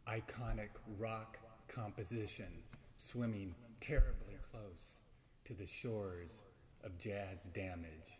Iconic rock composition swimming terribly close to the shores of jazz damage.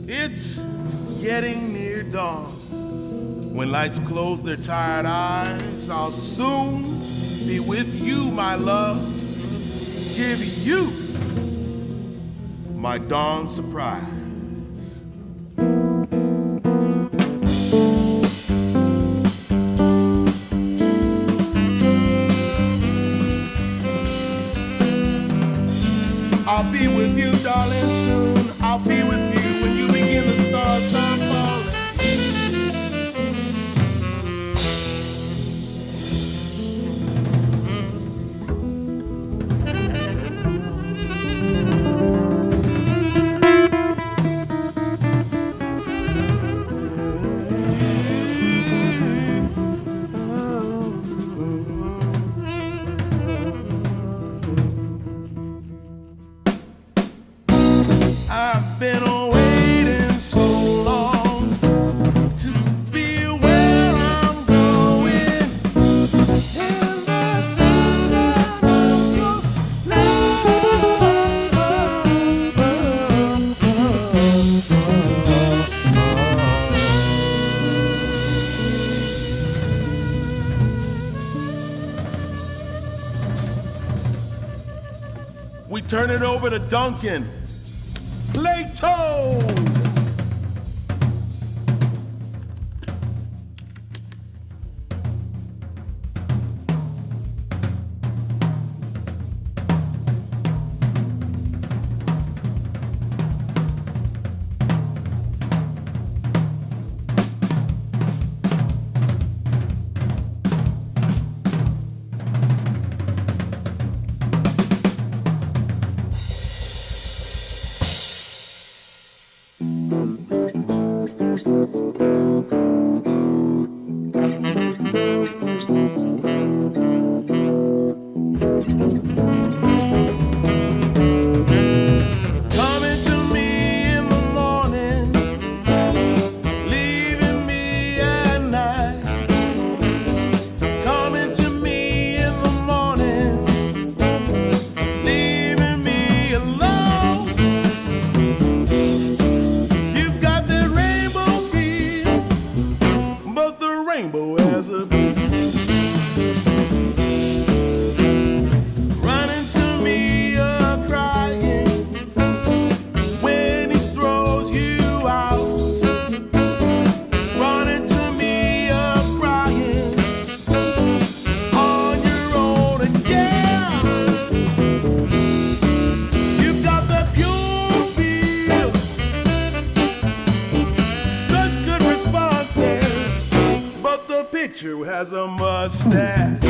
It's getting near dawn. When lights close their tired eyes, I'll soon be with you, my love. Give you my dawn surprise. I'll be with you, darling, soon. I'll be with you when you begin to start falling. I've been waiting so long to be where I'm going in the sunshine of your love. We turn it over to Duncan. Play tone! Has a mustache.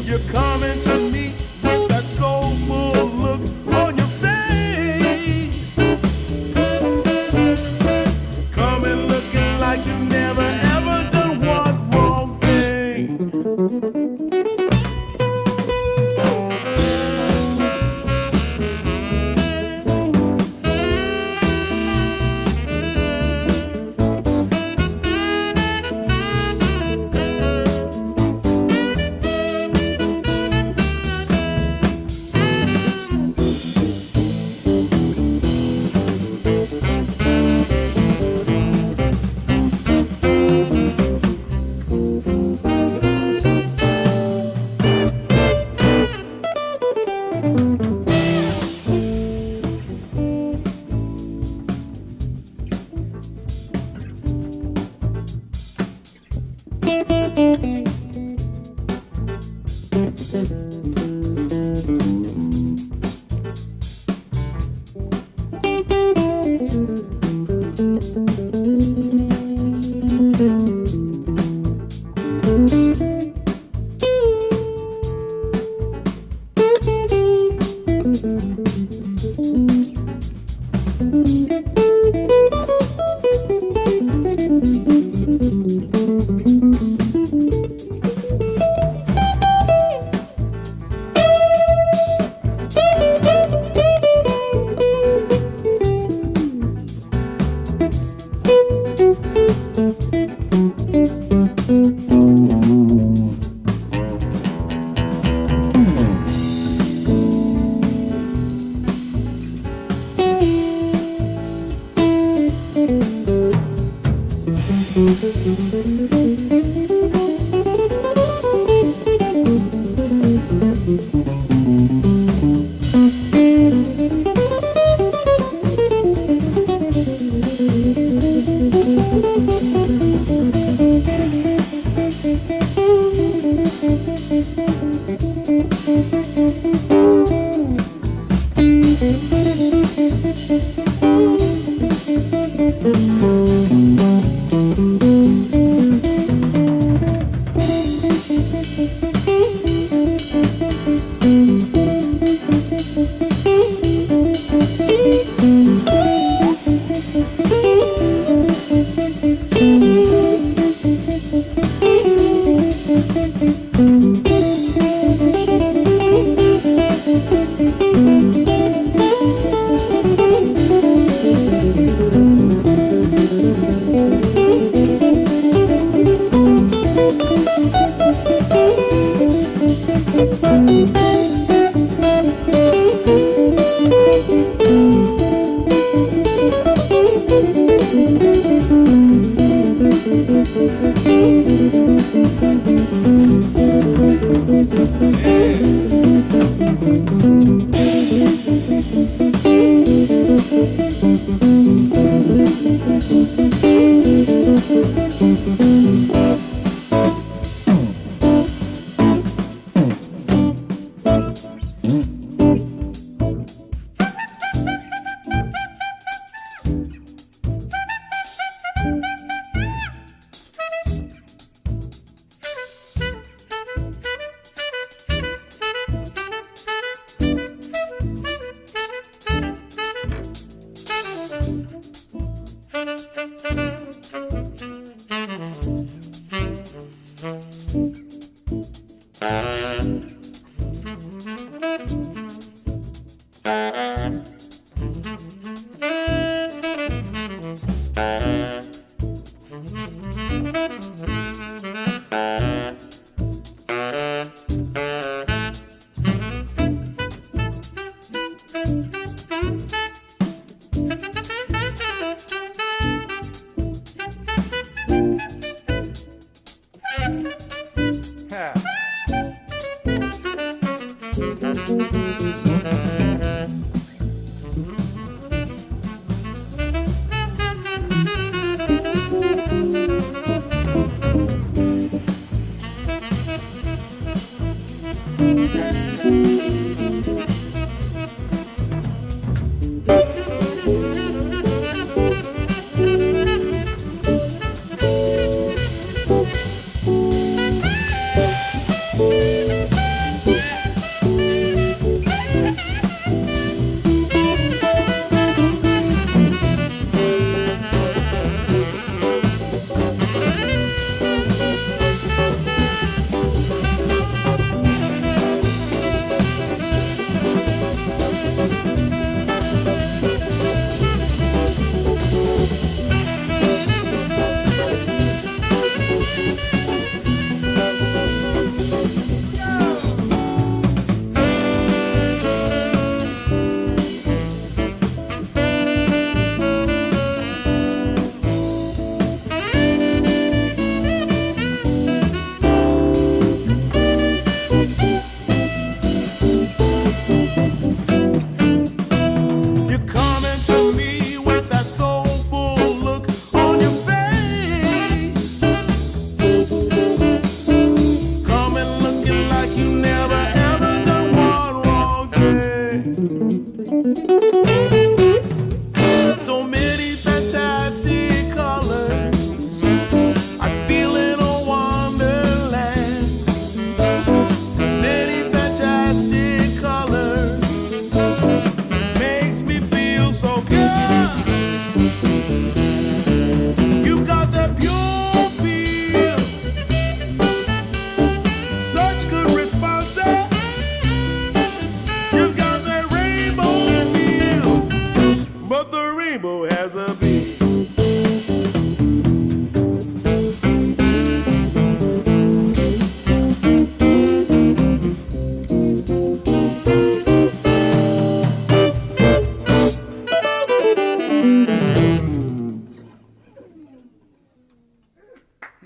You're coming to me with that soulful look on your face. You're coming looking like you've never ever done one wrong thing.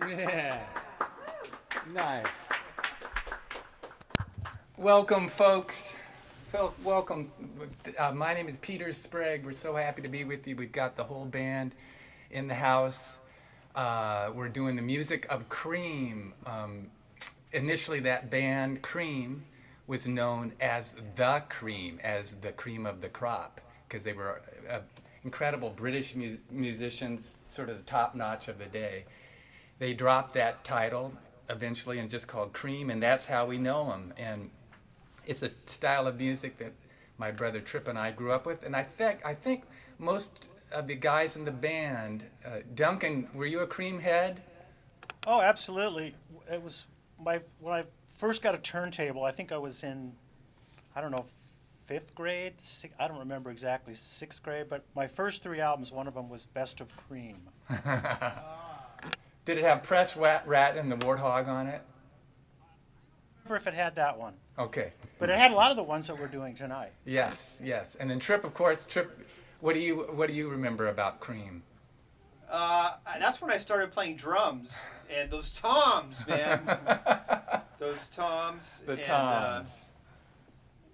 Yeah. Nice. Welcome, folks. Welcome. My name is Peter Sprague. We're so happy to be with you. We've got the whole band in the house. We're doing the music of Cream. Initially, that band, Cream, was known as The Cream, as the cream of the crop, because they were incredible British musicians, sort of the top notch of the day. They dropped that title eventually and just called Cream, and that's how we know them. And it's a style of music that my brother Tripp and I grew up with, and I think most of the guys in the band, Duncan, were you a Cream head? Oh, absolutely. It was when I first got a turntable. I think I was in, I don't know, 5th grade. I don't remember exactly, 6th grade. But my first 3 albums, one of them was Best of Cream. Did it have Press Rat and the Warthog on it? I remember if it had that one. Okay. But it had a lot of the ones that we're doing tonight. Yes, yes. And then Tripp, of course. Tripp, what do you remember about Cream? That's when I started playing drums, and those toms, man. Those toms. The toms.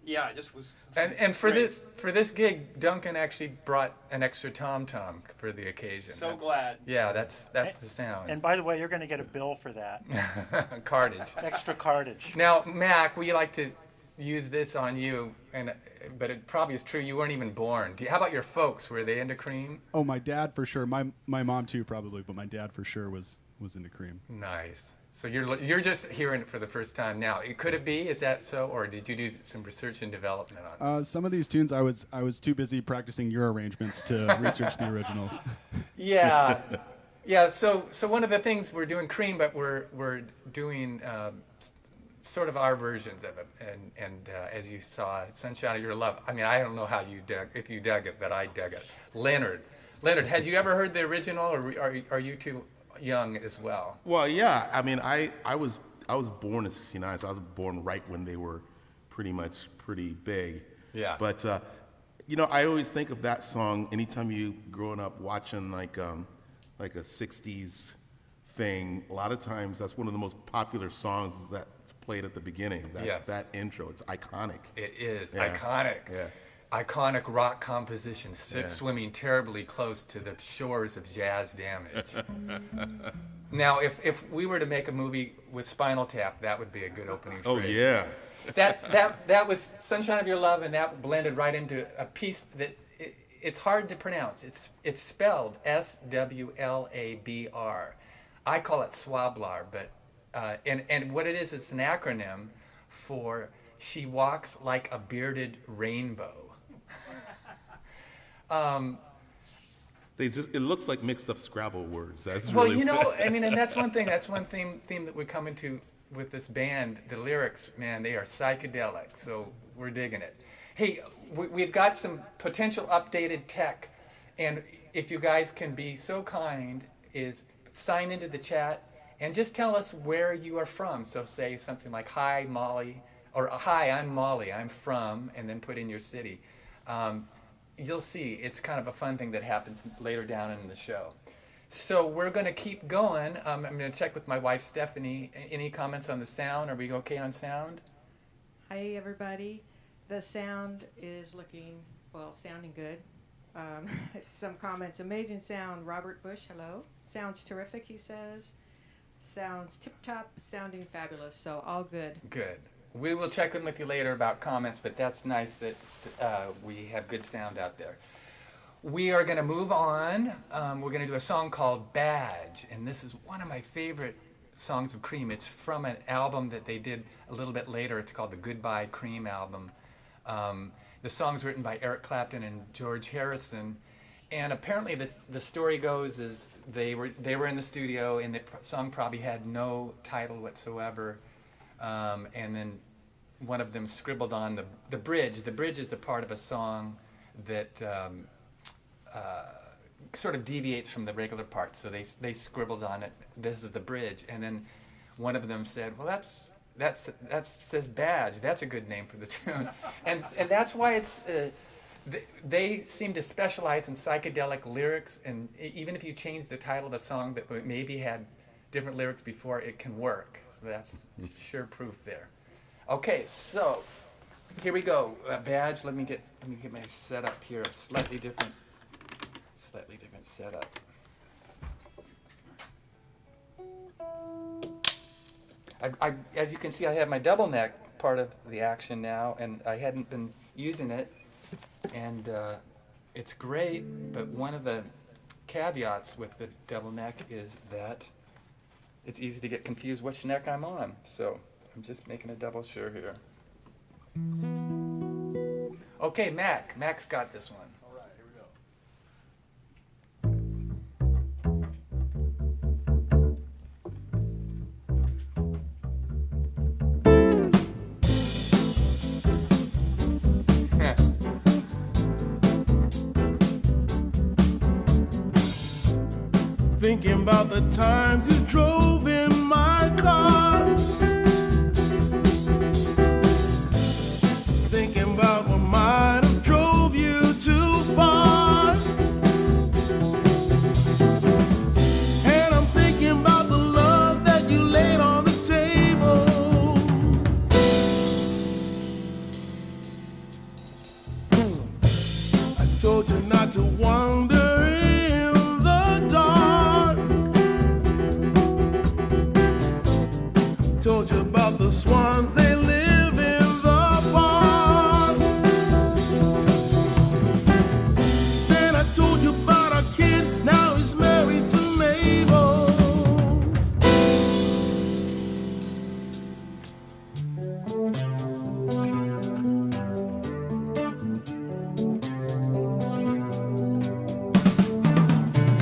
Yeah, I just was. And for this gig, Duncan actually brought an extra tom-tom for the occasion. So glad. Yeah, that's the sound. And by the way, you're going to get a bill for that. Cartage. Extra cartage. Now, Mac, we like to use this on you, but it probably is true. You weren't even born. How about your folks? Were they into Cream? Oh, my dad for sure. My mom too, probably, but my dad for sure was into Cream. Nice. So you're just hearing it for the first time now. Could it be? Is that so, or did you do some research and development on this? Some of these tunes, I was too busy practicing your arrangements to research the originals. Yeah, yeah. So one of the things we're doing Cream, but we're doing sort of our versions of it. And as you saw, Sunshine of Your Love. I mean, I don't know how if you dug it, but I dug it. Leonard, had you ever heard the original, or are you too young as well? Well, yeah. I mean, I was born in '69, so I was born right when they were pretty big. Yeah. But I always think of that song anytime you growing up watching like a '60s thing. A lot of times, that's one of the most popular songs that's played at the beginning. That intro, it's iconic. It is iconic. Yeah. Iconic rock composition, swimming terribly close to the shores of jazz damage. Now, if we were to make a movie with Spinal Tap, that would be a good opening phrase. Oh yeah. That was Sunshine of Your Love, and that blended right into a piece that it's hard to pronounce. It's spelled Swlabr. I call it Swlabr, but and what it is, it's an acronym for She Walks Like a Bearded Rainbow. It looks like mixed up Scrabble words. That's well, really I mean, and that's one thing. That's one theme that we come into with this band. The lyrics, man, they are psychedelic. So we're digging it. Hey, we've got some potential updated tech, and if you guys can be so kind, is sign into the chat and just tell us where you are from. So say something like, "Hi, Molly," or "Hi, I'm Molly. I'm from," and then put in your city. You'll see, it's kind of a fun thing that happens later down in the show. So we're going to keep going. I'm going to check with my wife, Stephanie. Any comments on the sound? Are we okay on sound? Hi, everybody. The sound is sounding good. Some comments. Amazing sound. Robert Bush, hello. Sounds terrific, he says. Sounds tip-top, sounding fabulous. So all good. Good. We will check in with you later about comments, but that's nice that we have good sound out there. We are going to move on. We're going to do a song called Badge, and this is one of my favorite songs of Cream. It's from an album that they did a little bit later. It's called the Goodbye Cream album. The song's written by Eric Clapton and George Harrison, and apparently the story goes is they were in the studio, and the song probably had no title whatsoever. And then one of them scribbled on the bridge. The bridge is a part of a song that sort of deviates from the regular part. So they scribbled on it, "This is the bridge." And then one of them said, "Well, that says Badge. That's a good name for the tune." And that's why it's they seem to specialize in psychedelic lyrics, and even if you change the title of a song that maybe had different lyrics before, it can work. So that's sure proof there. Okay, so here we go. Badge. Let me get my setup here. A slightly different setup. As you can see, I have my double neck part of the action now, and I hadn't been using it, and it's great. But one of the caveats with the double neck is that it's easy to get confused which neck I'm on. So I'm just making a double sure here. Okay, Mac. Mac's got this one. All right, here we go. Thinking about the times you drove in my car. Thinking about what might have drove you too far. And I'm thinking about the love that you laid on the table. I told you not to wander in the dark. Told you about the swans, they live in the park. Then I told you about our kid, now he's married to Mabel.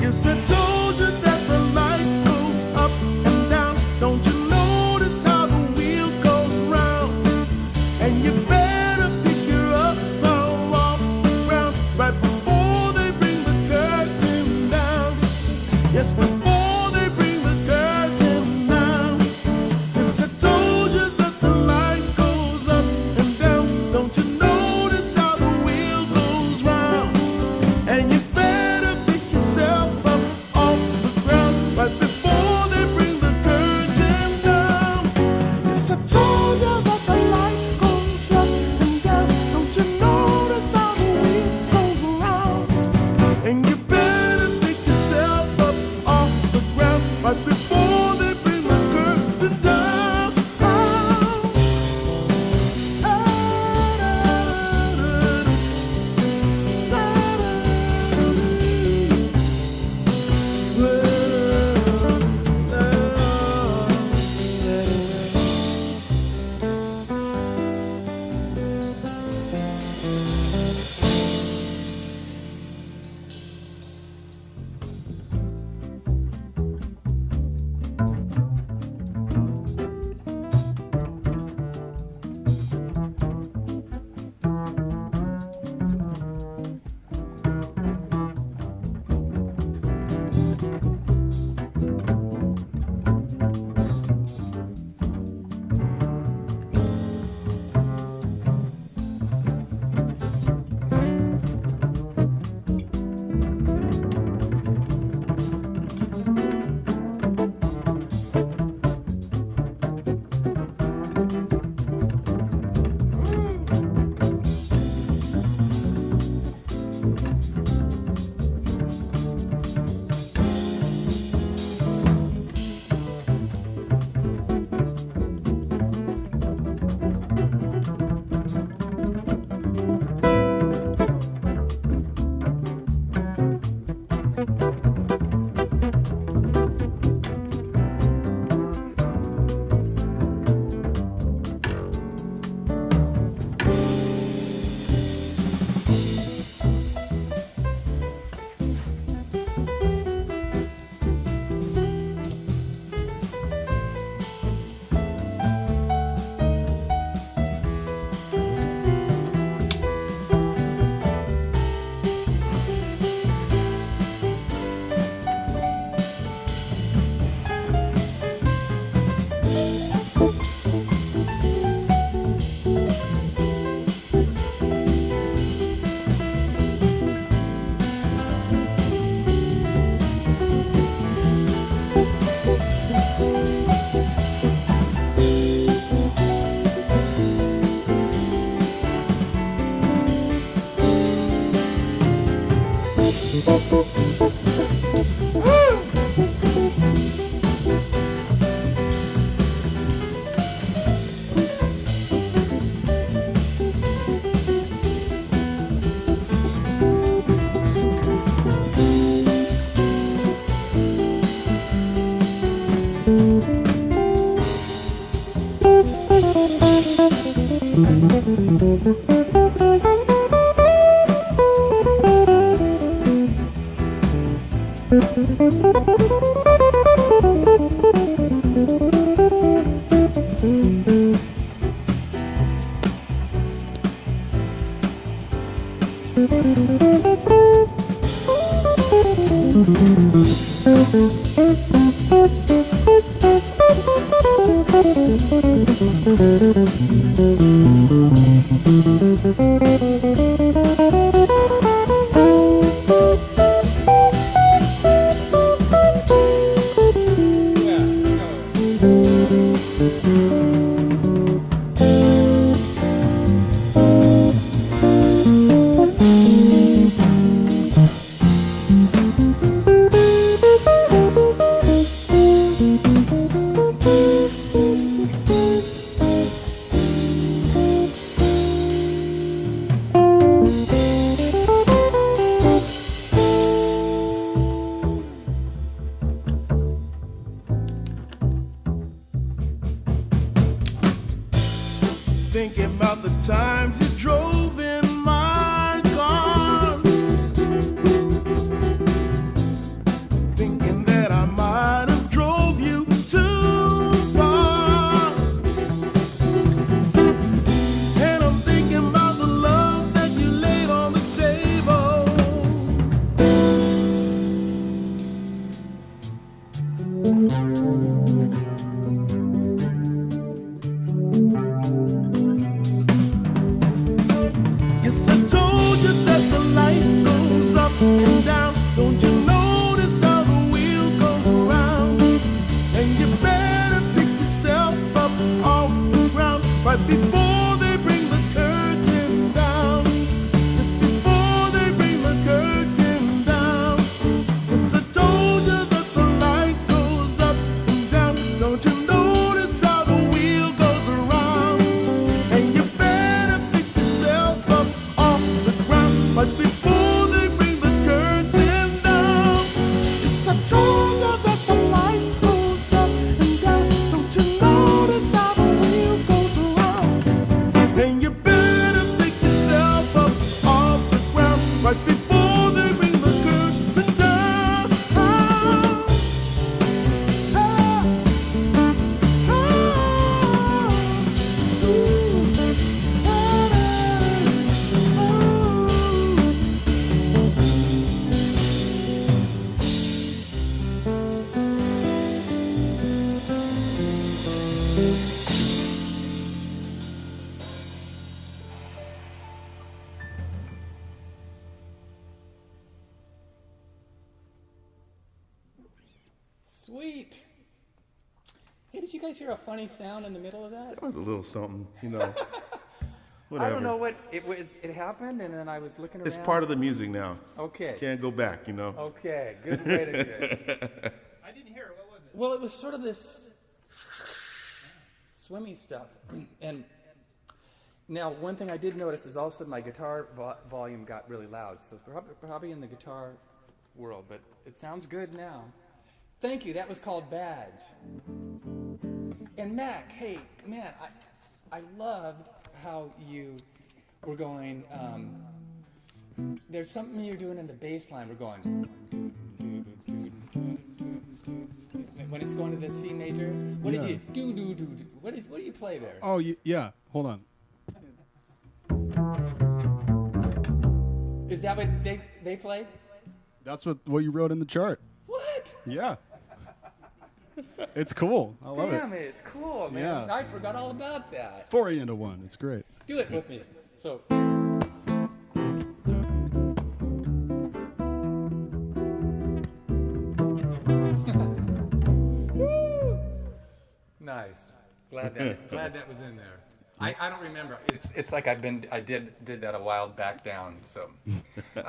Yes, I told you that the light goes up and down. Don't you notice how the wheel goes round? And you better pick her up now off the ground right before they bring the curtain down. Yes, before they bring the curtain down. Yes, I told you that the light goes up and down. Don't you notice how the wheel goes round? And you better pick yourself up off the ground right before they bring the curtain down. Yes, I told you that the light goes up and down. Don't you notice how the wheel goes around? And you better pick yourself up off the ground right before they bring the curtain down. Thinking about the times you drove in my car, thinking that I might have drove you too far. And I'm thinking about the love that you laid on the table. Yes, I told you that the light goes up and down. Don't you notice how the wheel goes around? And you better pick yourself up off the ground right before they bring the curtain down. Just before they bring the curtain down. Yes, I told you that the light goes up and down. Don't you notice how the wheel goes around? And you better pick yourself up off the ground right before they bring the curtain down. Yes, I told you that the light goes up and down. Don't you notice how the wheel goes around? And you better pick yourself up off the ground right before they bring the curtain down. Sweet. Hey, did you guys hear a funny sound in the middle of that? That was a little something, you know. I Whatever. don't know what it was. It happened, and then I was looking around. It's part of the music now. Okay. Can't go back, you know. Okay. Good way to do it. I didn't hear it. What was it? Well, it was sort of this swimmy stuff, and now one thing I did notice is also my guitar volume got really loud. So probably in the guitar world, but it sounds good now. Thank you. That was called Badge. And Mac, hey, man, I loved how you were going, there's something you're doing in the bass line. We're going, when it's going to the C major. What did you do? What do you play there? Oh, yeah. Hold on. Is that what they play? That's what you wrote in the chart. What? Yeah. It's cool. I love Damn it. It's cool, man. Yeah. I forgot all about that. 4 into 1. It's great. Do it with me. So. Woo! Nice. Glad that was in there. I don't remember. It's like I did that a while back down. So,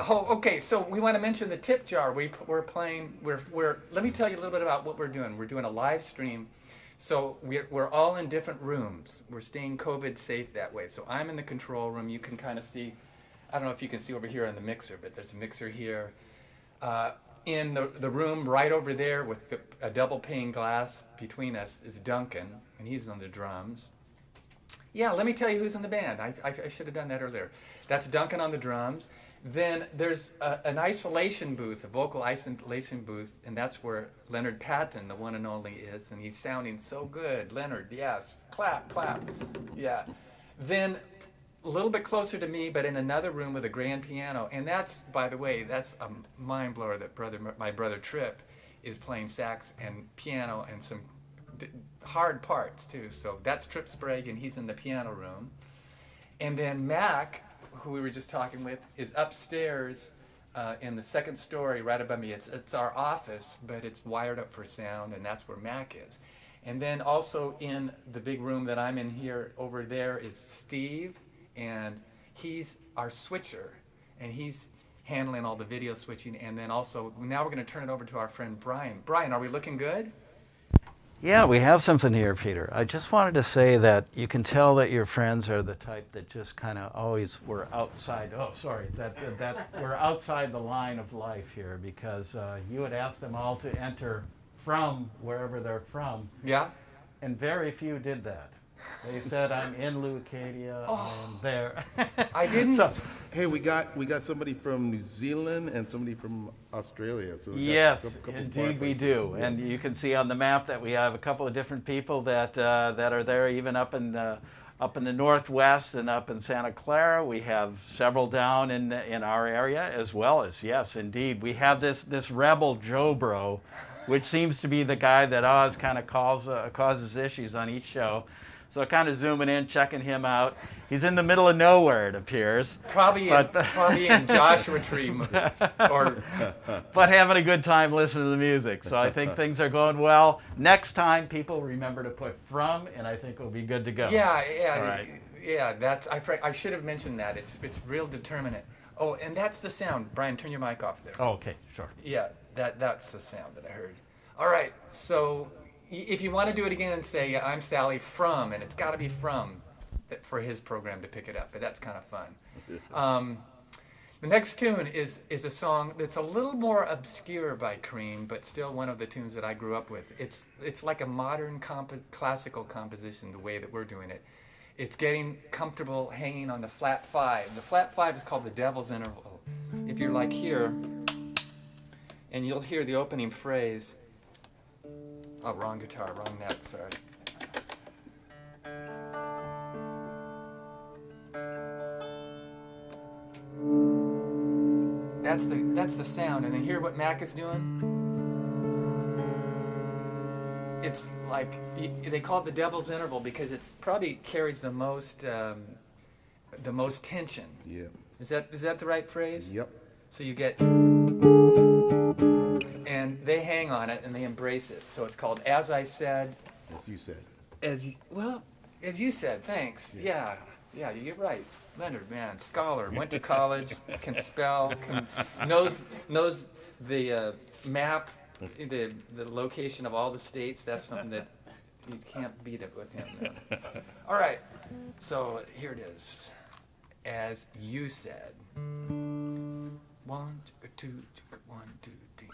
oh, okay. So we want to mention the tip jar. We're playing. Let me tell you a little bit about what we're doing. We're doing a live stream. So we're all in different rooms. We're staying COVID safe that way. So I'm in the control room. You can kind of see. I don't know if you can see over here on the mixer, but there's a mixer here. In the room right over there with a double pane glass between us is Duncan, and he's on the drums. Yeah, let me tell you who's in the band. I should have done that earlier. That's Duncan on the drums. Then there's an isolation booth, a vocal isolation booth, and that's where Leonard Patton, the one and only, is, and he's sounding so good. Leonard, yes. Clap, clap. Yeah. Then a little bit closer to me, but in another room with a grand piano, and that's, by the way, that's a mind blower that my brother Trip is playing sax and piano and some hard parts too. So that's Trip Sprague, and he's in the piano room. And then Mac, who we were just talking with, is upstairs in the second story right above me. It's our office, but it's wired up for sound, and that's where Mac is. And then also in the big room that I'm in here, over there is Steve, and he's our switcher, and he's handling all the video switching. And then also, now we're going to turn it over to our friend Brian. Brian, are we looking good? Yeah, we have something here, Peter. I just wanted to say that you can tell that your friends are the type that just kind of always were outside. Oh, sorry, that we're outside the line of life here, because you had asked them all to enter from wherever they're from. Yeah. And very few did that. They said, "I'm in Leucadia. I'm there." I didn't. So, Hey, we got somebody from New Zealand and somebody from Australia. So we got yes, a couple indeed far we places. do. Yes. And you can see on the map that we have a couple of different people that are there, even up in the Northwest and up in Santa Clara. We have several down in our area, as well as, yes, indeed, we have this rebel Joe Bro, which seems to be the guy that Oz kind of causes issues on each show. So kind of zooming in, checking him out. He's in the middle of nowhere, it appears. Probably in Joshua Tree, or but having a good time listening to the music. So I think things are going well. Next time, people remember to put from, and I think we'll be good to go. yeah. All right. Yeah, that's I should have mentioned that. It's real determinant. Oh, and that's the sound. Brian, turn your mic off there. Oh, okay, sure. Yeah, that's the sound that I heard. All right, so if you want to do it again, say I'm Sally from, and it's got to be from for his program to pick it up. But that's kind of fun. The next tune is a song that's a little more obscure by Cream, but still one of the tunes that I grew up with. It's like a modern classical composition, the way that we're doing it. It's getting comfortable hanging on the flat 5. The flat 5 is called the Devil's Interval. If you're like here, and you'll hear the opening phrase. Oh, wrong guitar, wrong neck, sorry. That's the sound, and then hear what Mac is doing? It's like, they call it the Devil's Interval because it's probably carries the most tension. Yeah. Is that the right phrase? Yep. So you get, and they hang on it and they embrace it. So it's called As I Said. As you said. As you said, thanks. Yeah, you're right. Leonard, man, scholar, went to college, can spell, knows the map, the location of all the states. That's something that you can't beat it with him, man. All right, so here it is. As you said. 1, 2, 1, 2, 3.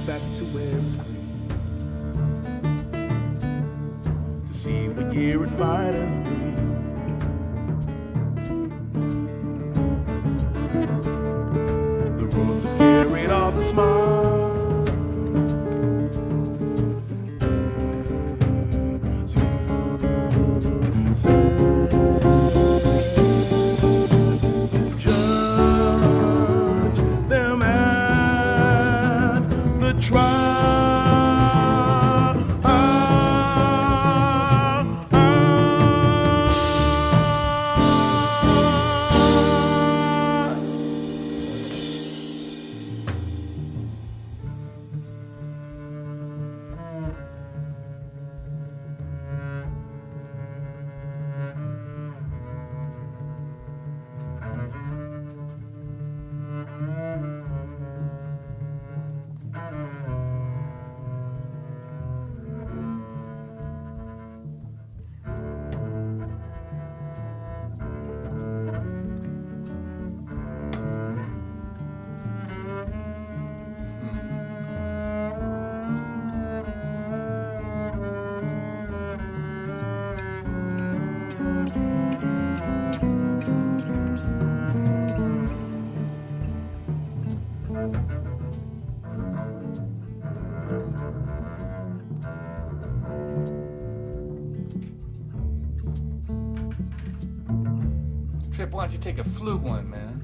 back to where it's clean. To see what year it might have been. The roads have carried all the smiles. Judge them at the trial. Trip, why don't you take a flute one, man?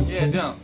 Yeah, dump.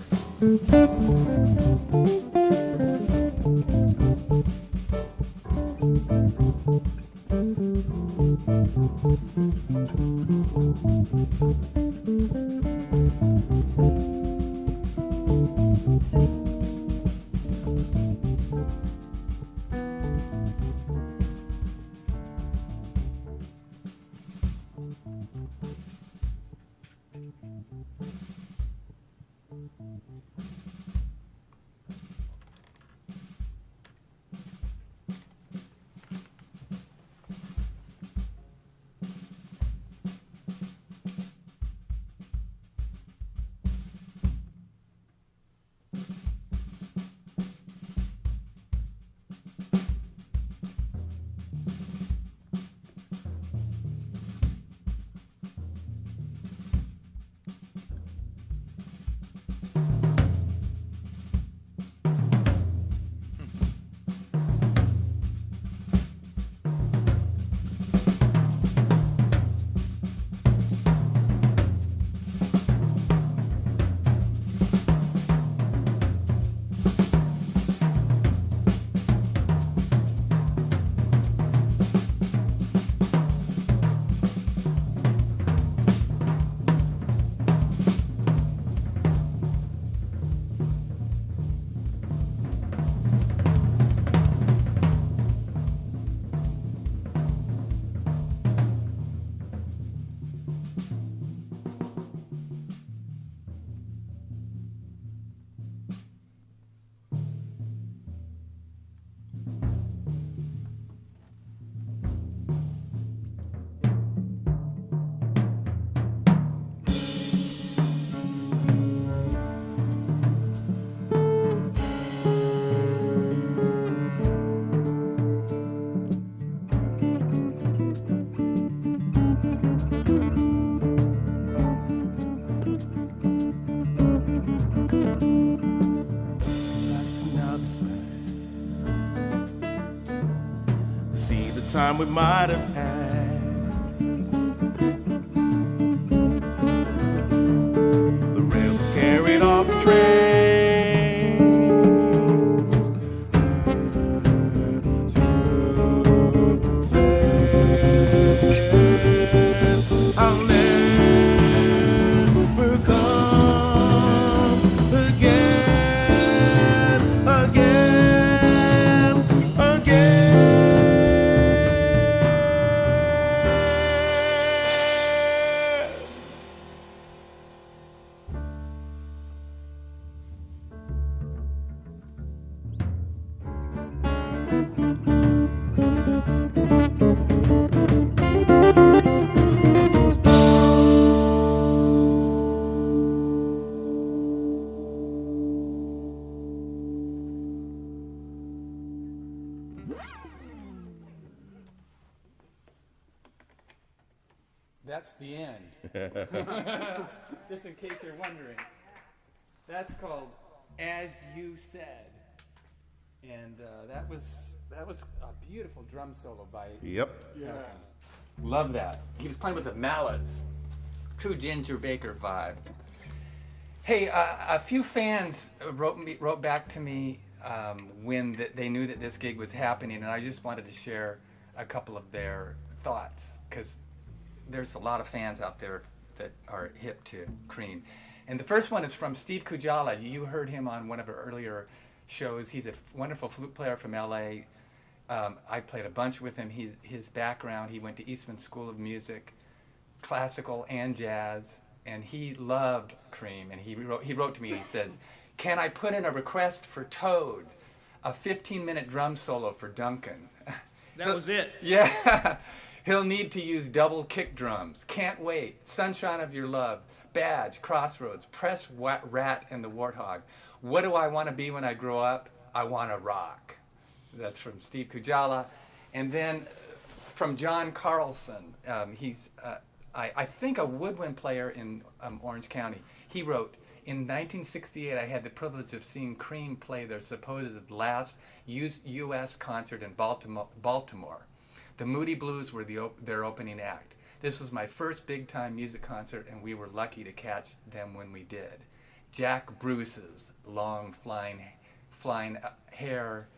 Time we might have had. The rails are carried off trains. I'll never come again, again, again. That's the end. Just in case you're wondering. That's called As You Said. And that was a beautiful drum solo by Yep. Duncan. Love that. He was playing with the mallets. True Ginger Baker vibe. Hey, a few fans wrote back to me when they knew that this gig was happening, and I just wanted to share a couple of their thoughts, because there's a lot of fans out there that are hip to Cream. And the first one is from Steve Kujala. You heard him on one of our earlier shows. He's a wonderful flute player from LA. I played a bunch with him. His background, he went to Eastman School of Music, classical and jazz, and he loved Cream. And he wrote to me, he says, "Can I put in a request for Toad, a 15-minute drum solo for Duncan?" That was it. Yeah. He'll need to use double kick drums. Can't wait. Sunshine of Your Love. Badge. Crossroads. Press Rat and the Warthog. What do I want to be when I grow up? I want to rock. That's from Steve Kujala. And then from John Carlson. He's, I think, a woodwind player in Orange County. He wrote, "In 1968, I had the privilege of seeing Cream play their supposed last U.S. concert in Baltimore. The Moody Blues were their opening act. This was my first big-time music concert, and we were lucky to catch them when we did. Jack Bruce's long hair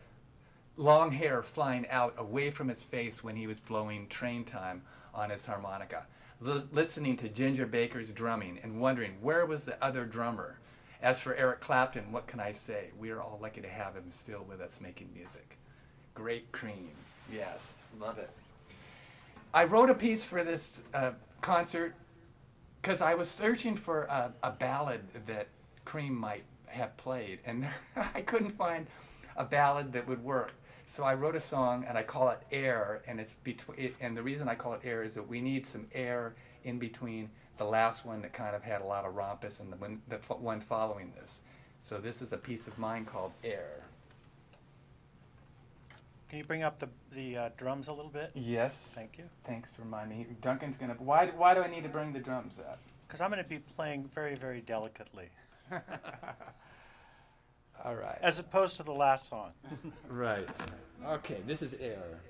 flying out away from his face when he was blowing Train Time on his harmonica. Listening to Ginger Baker's drumming and wondering where was the other drummer. As for Eric Clapton, what can I say? We are all lucky to have him still with us making music." Great Cream. Yes, love it. I wrote a piece for this concert because I was searching for a ballad that Cream might have played, and I couldn't find a ballad that would work. So I wrote a song, and I call it Air, and and the reason I call it Air is that we need some air in between the last one that kind of had a lot of rompus and the one following this. So this is a piece of mine called Air. Can you bring up the drums a little bit? Yes. Thank you. Thanks for reminding me. Duncan's gonna. Why do I need to bring the drums up? Because I'm going to be playing very, very delicately, All right. as opposed to the last song. Right. Okay, this is Air.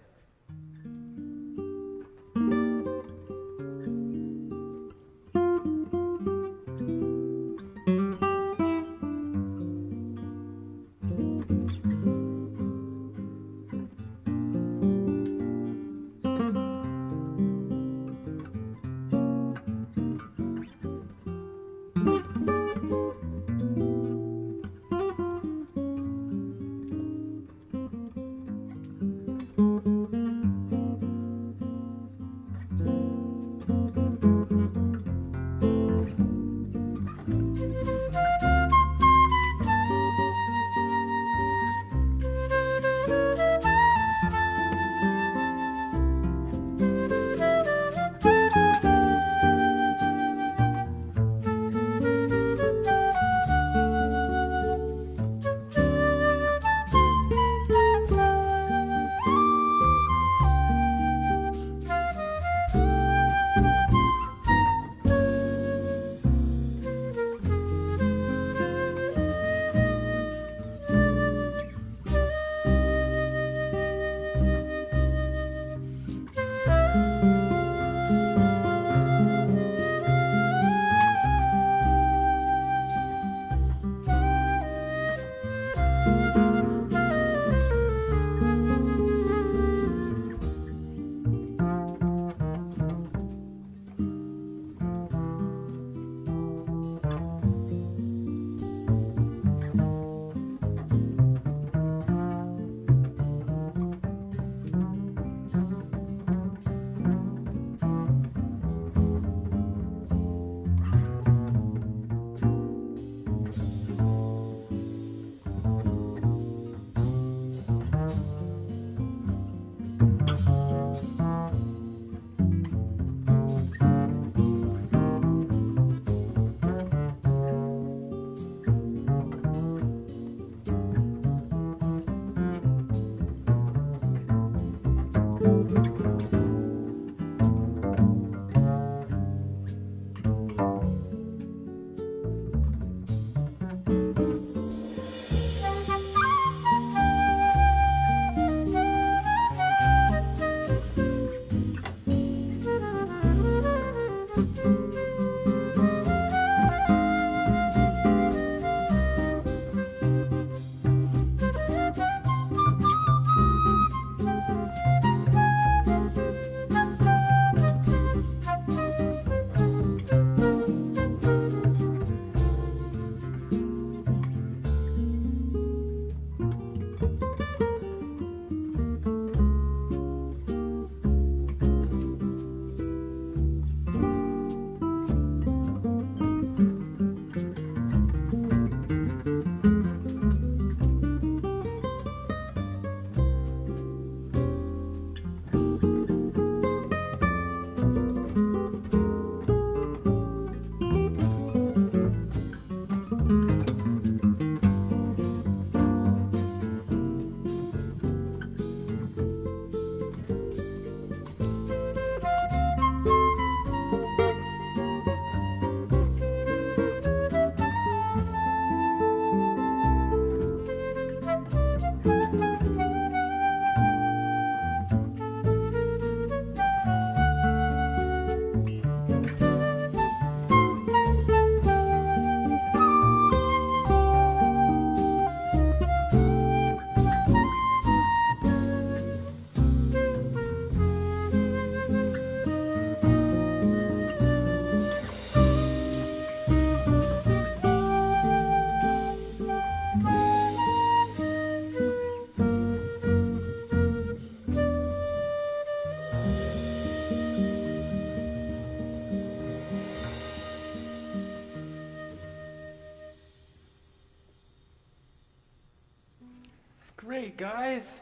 Great, guys.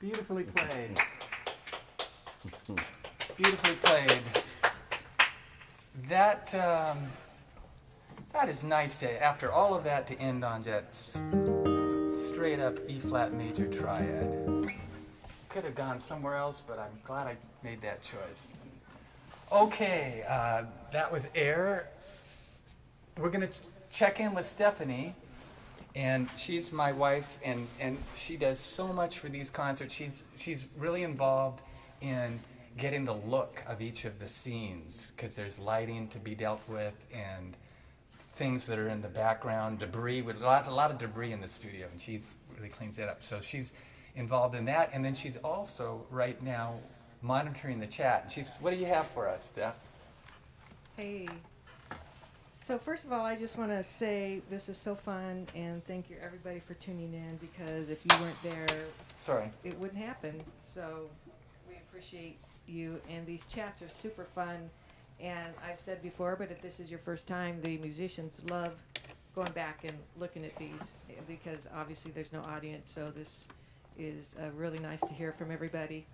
Beautifully played. Beautifully played. That is nice to, after all of that, to end on that straight up E flat major triad. Could have gone somewhere else, but I'm glad I made that choice. Okay, that was Air. We're gonna check in with Stephanie, and she's my wife, and she does so much for these concerts. She's really involved in getting the look of each of the scenes, because there's lighting to be dealt with and things that are in the background, debris, with a lot of debris in the studio, and she's really cleans that up. So she's involved in that, and then she's also right now monitoring the chat. What do you have for us, Steph? Hey. So first of all, I just want to say this is so fun, and thank you everybody for tuning in, because if you weren't there, it wouldn't happen. So we appreciate you, and these chats are super fun. And I've said before, but if this is your first time, the musicians love going back and looking at these, because obviously there's no audience, so this is really nice to hear from everybody.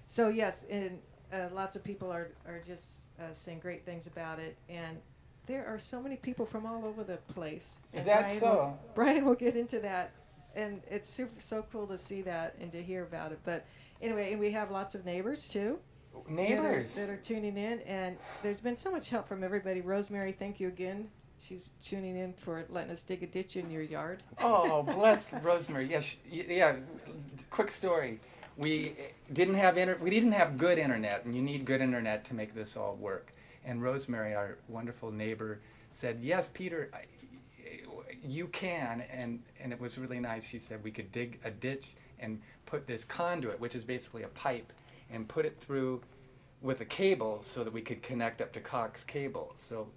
So yes, and lots of people are just saying great things about it, and there are so many people from all over the place. Is that so? Brian will get into that, and it's so cool to see that and to hear about it. But anyway, and we have lots of neighbors too. Neighbors that are tuning in, and there's been so much help from everybody. Rosemary, thank you again. She's tuning in for letting us dig a ditch in your yard. Oh, bless Rosemary. Yes, yeah. Quick story. We didn't have good internet, and you need good internet to make this all work. And Rosemary, our wonderful neighbor, said, "Yes, Peter, you can." And it was really nice. She said we could dig a ditch and put this conduit, which is basically a pipe, and put it through with a cable so that we could connect up to Cox cable. So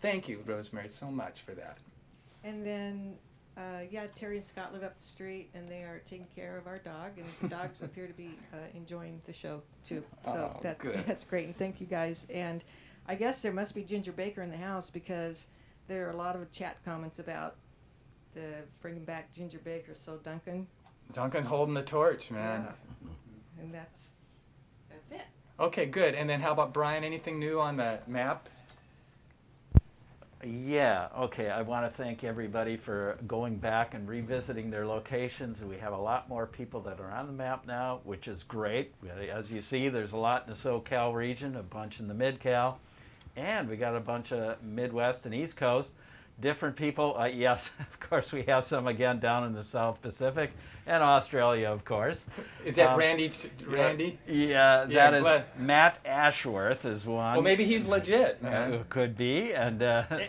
thank you, Rosemary, so much for that. And then, Terry and Scott live up the street, and they are taking care of our dog, and the dogs appear to be enjoying the show too. So that's great, and thank you guys. And I guess there must be Ginger Baker in the house, because there are a lot of chat comments about the bringing back Ginger Baker. So Duncan holding the torch, man. Yeah. And that's it. Okay, good. And then how about Brian? Anything new on the map? Yeah, okay. I want to thank everybody for going back and revisiting their locations. We have a lot more people that are on the map now, which is great. As you see, there's a lot in the SoCal region, a bunch in the Mid-Cal, and we got a bunch of Midwest and East Coast. Different people, yes, of course, we have some again down in the South Pacific, and Australia, of course. Is that Randy? Yeah, that is Matt Ashworth is one. Well, maybe he's legit, man. Could be. And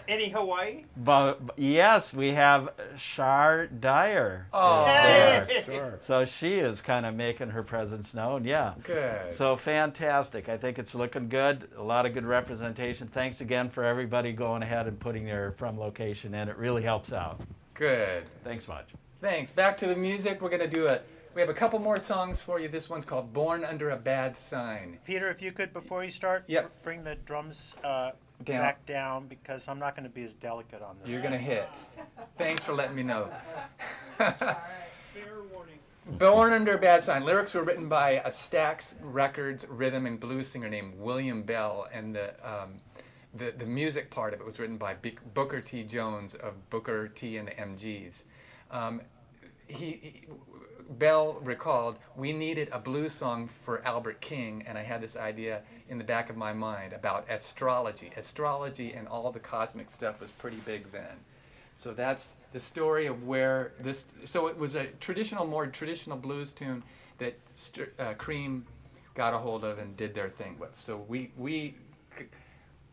any Hawaii? But yes, we have Shar Dyer. Oh, yes. Sure. So she is kind of making her presence known, yeah. Good. So fantastic. I think it's looking good. A lot of good representation. Thanks again for everybody going ahead and putting their from location in. It really helps out. Good. Thanks much. Thanks. Back to the music. We're going to we have a couple more songs for you. This one's called Born Under a Bad Sign. Peter, if you could, before you start, bring the drums back down, because I'm not going to be as delicate on this. You're going to hit. Thanks for letting me know. Fair warning. Born Under a Bad Sign. Lyrics were written by a Stax Records rhythm and blues singer named William Bell, and the music part of it was written by Booker T. Jones of Booker T. and the MGs. Bell recalled, we needed a blues song for Albert King, and I had this idea in the back of my mind about astrology. Astrology and all the cosmic stuff was pretty big then. So that's the story of where this... So it was a more traditional blues tune that Cream got a hold of and did their thing with. So we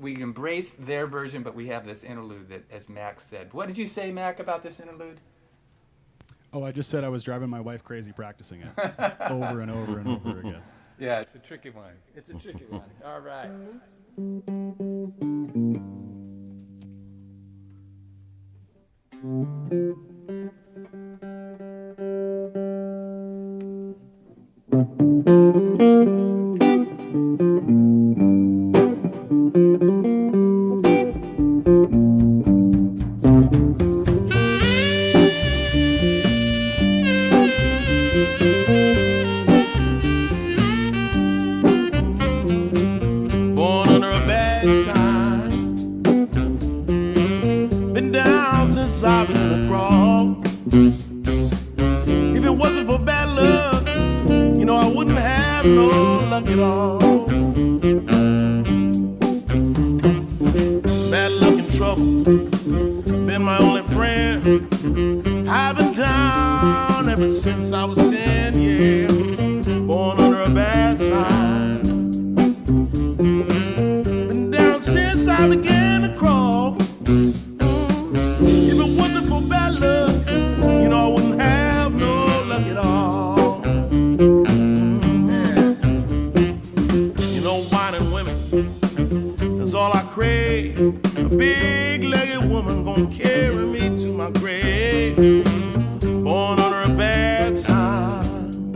embraced their version, but we have this interlude that, as Max said. What did you say, Mac, about this interlude? Oh, I just said I was driving my wife crazy practicing it over and over and over again. Yeah, it's a tricky one. It's a tricky one. All right. you know I wouldn't have no luck at all. Bad luck and trouble been my only friend. I've been down ever since I was 10, yeah, born under a bad sign. Been down since I began to crawl. If it wasn't for bad luck, you know I wouldn't have no luck at all. Yeah. You know, wine and women, that's all I crave. A big-legged woman gonna carry me to my grave, born under a bad sign.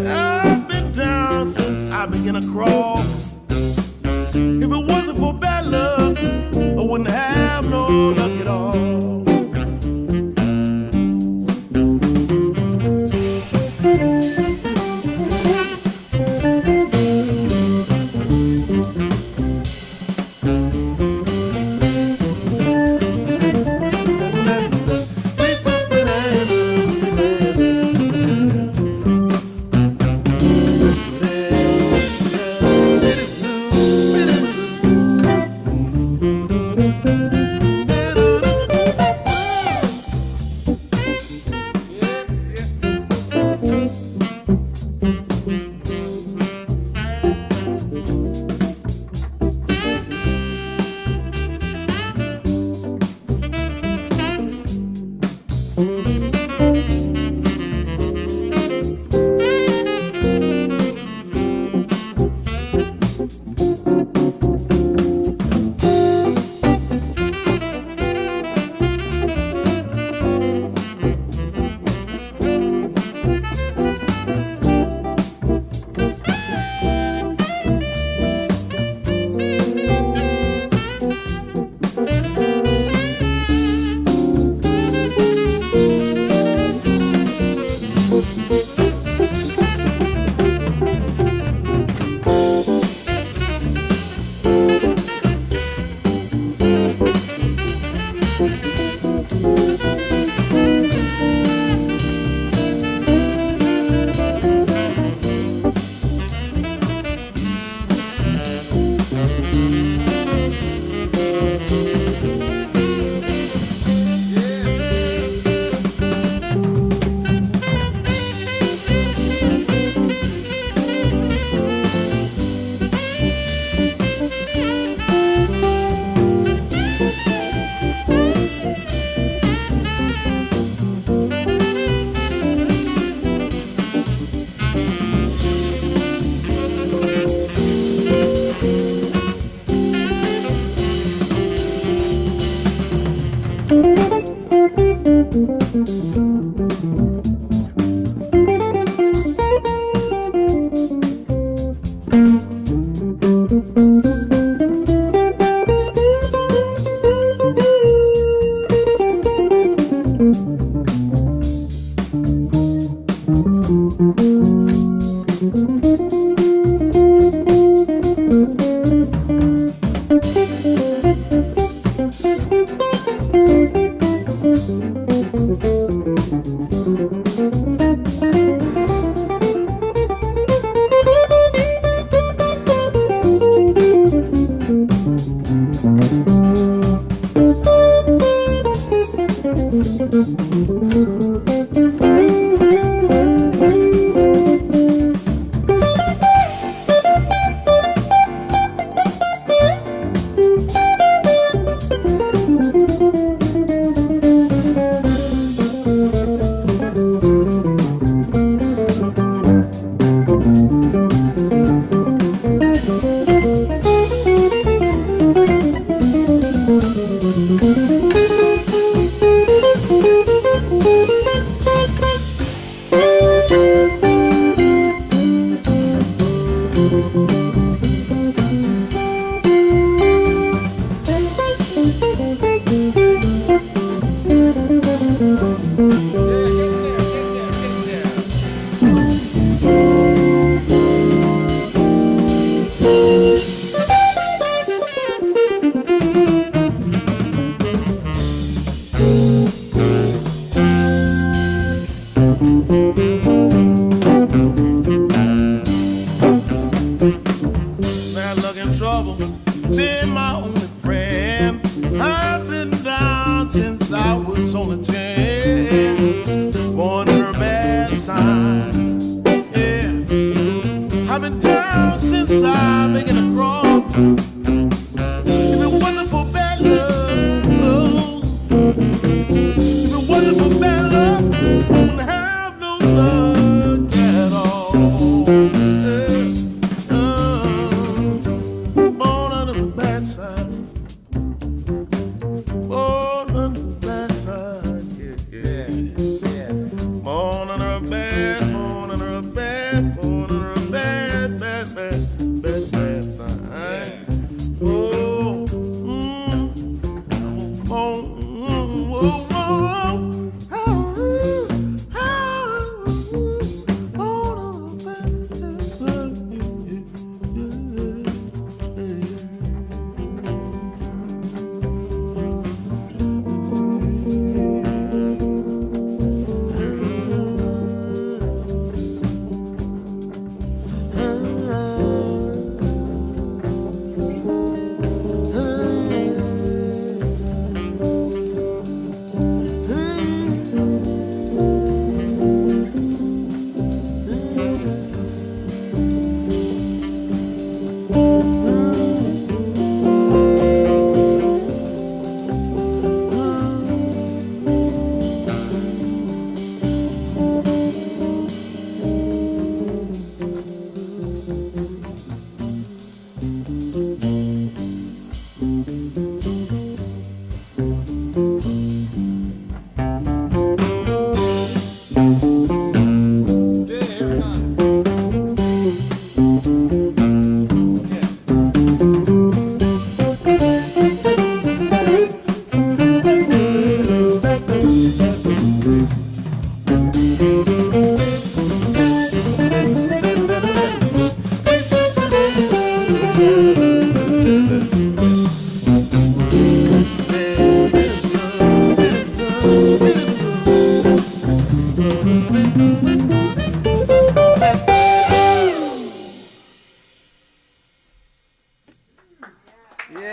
I've been down since I began to crawl. If it wasn't for bad luck, I wouldn't have no luck at all.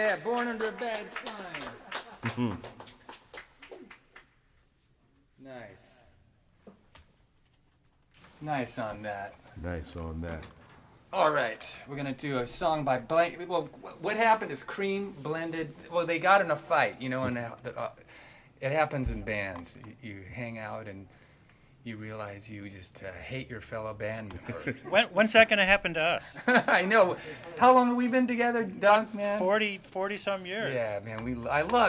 Yeah, born under a bad sign. Nice. Nice on that. Nice on that. All right, we're gonna do a song by Blank. Well, what happened is Cream blended. Well, they got in a fight, you know, and it happens in bands. You hang out and you realize you just hate your fellow band member. When's that going to happen to us? I know. How long have we been together, Dunk, man? 40 some years. Yeah, man.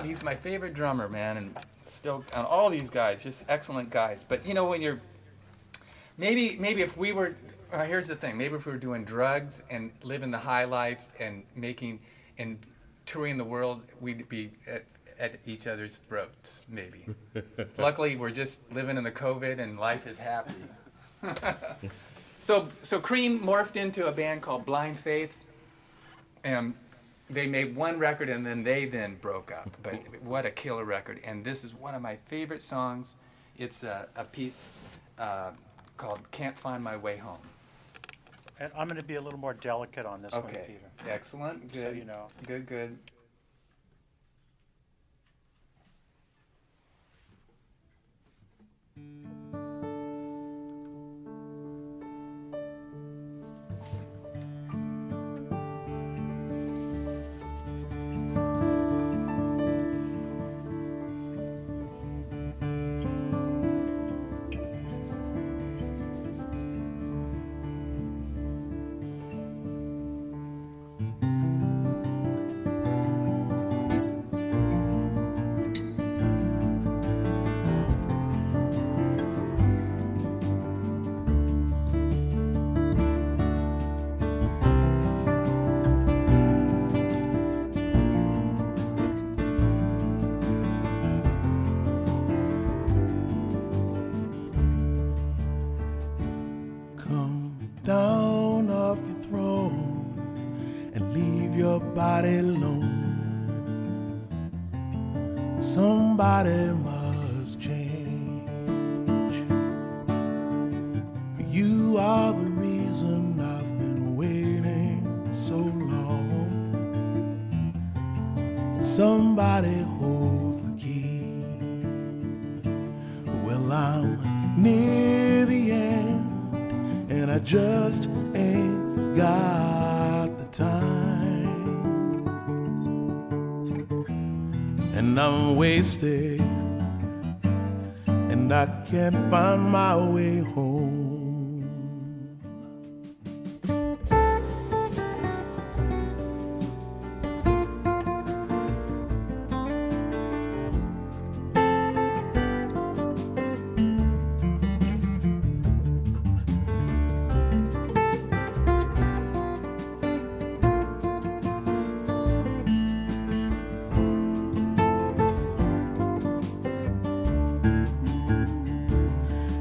He's my favorite drummer, man, and still on all these guys, just excellent guys. But you know, when you're maybe if we were. Here's the thing. Maybe if we were doing drugs and living the high life and making and touring the world, we'd be at each other's throats, maybe. Luckily, we're just living in the COVID and life is happy. So Cream morphed into a band called Blind Faith. And they made one record and then they broke up. But what a killer record. And this is one of my favorite songs. It's a piece called Can't Find My Way Home. And I'm going to be a little more delicate on this one, Okay, Peter. excellent, good. So you know. Good. Down off your throne and leave your body alone. Somebody must change. You are the reason I've been waiting so long. Somebody holds the key. Well, I'm near the end. And I just ain't got the time. And I'm wasted. And I can't find my way home.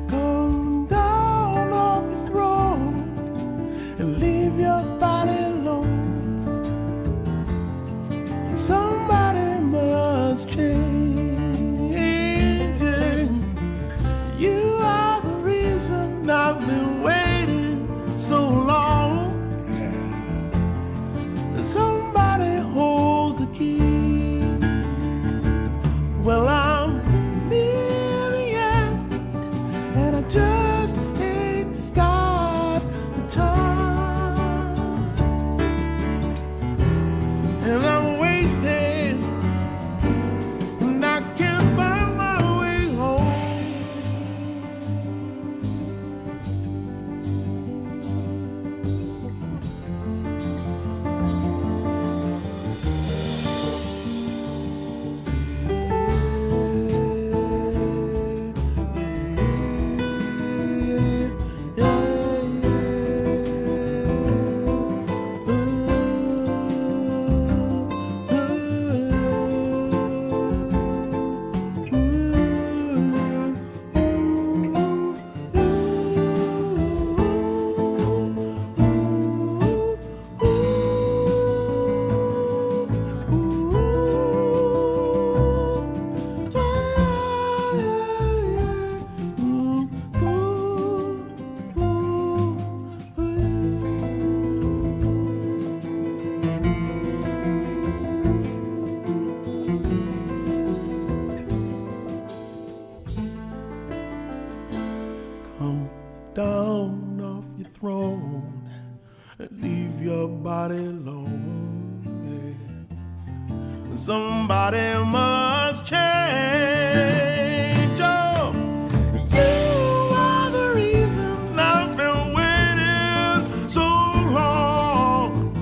Come down. down off your throne and leave your body alone. Yeah. Somebody must change. Oh, you are the reason I've been waiting so long.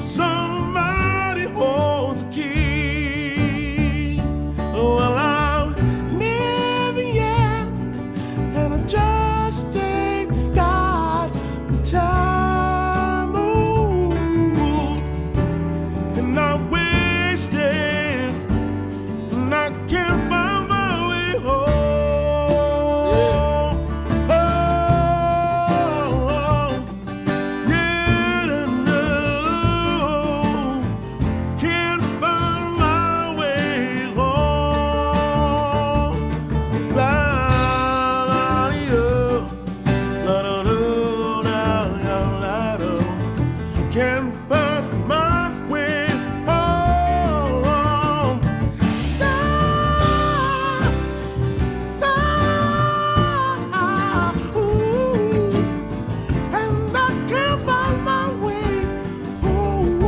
Somebody holds a key. Well, I'm living yet, and I just ain't got the time. Ooh, and I wasted, and I can't find my way home. Oh, yeah, no, can't find my way home. La la la la la la la. Can't find my way home. Ooh, and I can't find my way home.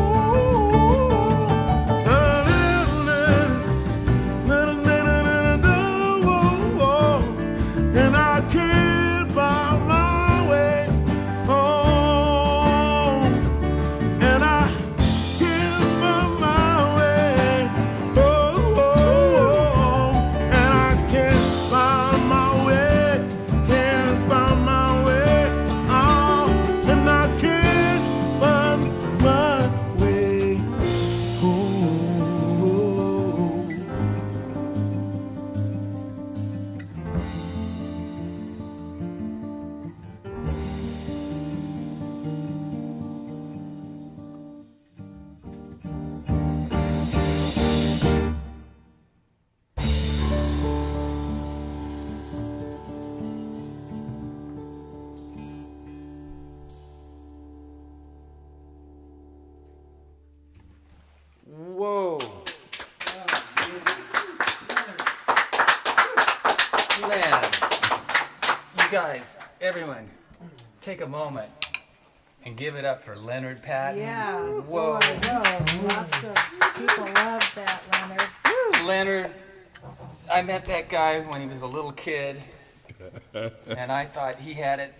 And I can't find my way home. And I can't find my way home. And I can't find my way, can't find my way out. And I can't find my way home. Whoa. Man, you guys, everyone, take a moment and give it up for Leonard Patton. Yeah. Whoa. Boy, whoa. Lots of people love that, Leonard. Leonard, I met that guy when he was a little kid, and I thought he had it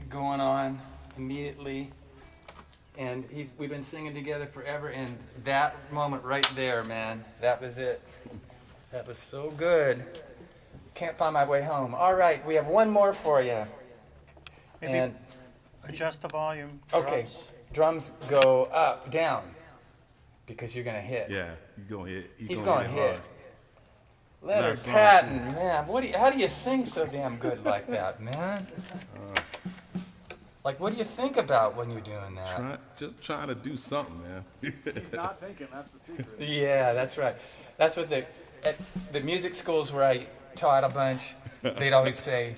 going on immediately. And we've been singing together forever, and that moment right there, man, that was it. That was so good. Can't find my way home. All right, we have one more for you. Maybe And adjust the volume. okay, drums go up, down, because you're gonna hit. Yeah, he's gonna hit. He's gonna hit. hard. Leonard Nice song, Patton, man, how do you sing so damn good like that, man? Like, what do you think about when you're doing that? Just trying to do something, man. He's not thinking. That's the secret. Yeah, that's right. That's what at the music schools where I taught a bunch, they'd always say,